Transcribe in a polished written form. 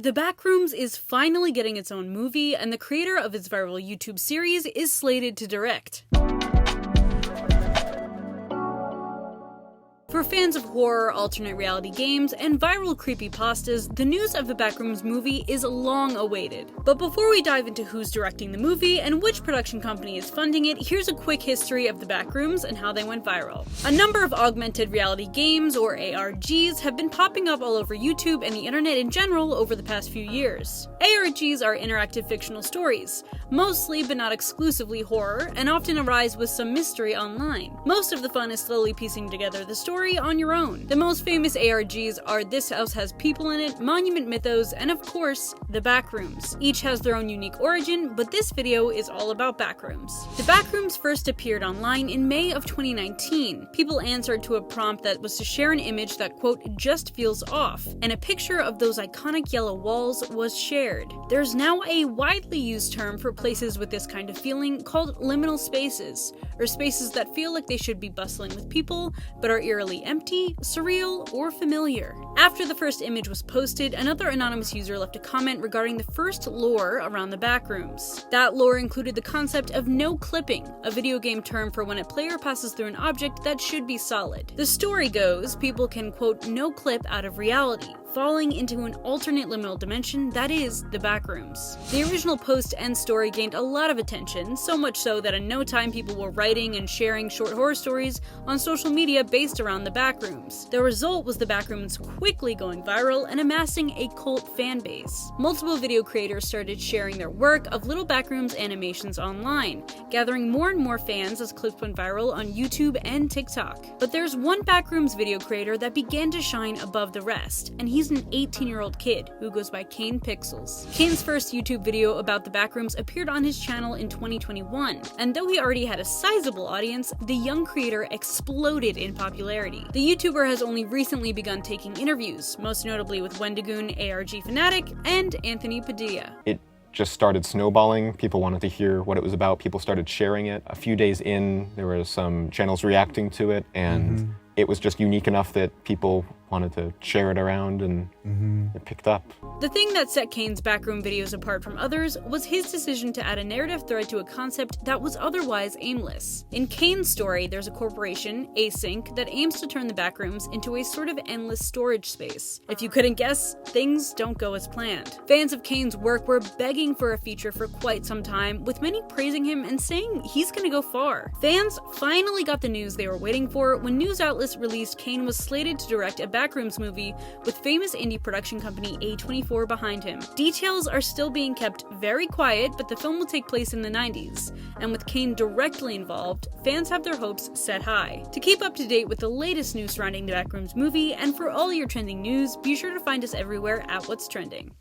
The Backrooms is finally getting its own movie, and the creator of its viral YouTube series is slated to direct. For fans of horror, alternate reality games, and viral creepypastas, the news of the Backrooms movie is long awaited. But before we dive into who's directing the movie and which production company is funding it, here's a quick history of the Backrooms and how they went viral. A number of augmented reality games, or ARGs, have been popping up all over YouTube and the internet in general over the past few years. ARGs are interactive fictional stories, mostly but not exclusively horror, and often arise with some mystery online. Most of the fun is slowly piecing together the story on your own. The most famous ARGs are This House Has People in It, Monument Mythos, and of course, The Backrooms. Each has their own unique origin, but this video is all about Backrooms. The Backrooms first appeared online in May of 2019. People answered to a prompt that was to share an image that, quote, just feels off, and a picture of those iconic yellow walls was shared. There's now a widely used term for places with this kind of feeling called liminal spaces, or spaces that feel like they should be bustling with people, but are eerily empty, surreal, or familiar. After the first image was posted, another anonymous user left a comment regarding the first lore around the Backrooms. That lore included the concept of no clipping, a video game term for when a player passes through an object that should be solid. The story goes, people can, quote, no clip out of reality, falling into an alternate liminal dimension that is the Backrooms. The original post and story gained a lot of attention, so much so that in no time people were writing and sharing short horror stories on social media based around the Backrooms. The result was the Backrooms quickly going viral and amassing a cult fan base. Multiple video creators started sharing their work of little Backrooms animations online, gathering more and more fans as clips went viral on YouTube and TikTok. But there's one Backrooms video creator that began to shine above the rest, and he's an 18-year-old kid who goes by Kane Pixels. Kane's first YouTube video about the Backrooms appeared on his channel in 2021, and though he already had a sizable audience, the young creator exploded in popularity. The YouTuber has only recently begun taking interviews, most notably with Wendigoon, ARG Fanatic, and Anthony Padilla. It just started snowballing. People wanted to hear what it was about. People started sharing it. A few days in, there were some channels reacting to it, and it was just unique enough that people wanted to share it around, and it picked up. The thing that set Kane's Backroom videos apart from others was his decision to add a narrative thread to a concept that was otherwise aimless. In Kane's story, there's a corporation, Async, that aims to turn the Backrooms into a sort of endless storage space. If you couldn't guess, things don't go as planned. Fans of Kane's work were begging for a feature for quite some time, with many praising him and saying he's gonna go far. Fans finally got the news they were waiting for when news outlets released Kane was slated to direct a Backrooms movie with famous indie production company A24 behind him. Details are still being kept very quiet, but the film will take place in the 90s, and with Kane directly involved, fans have their hopes set high. To keep up to date with the latest news surrounding the Backrooms movie, and for all your trending news, be sure to find us everywhere at What's Trending.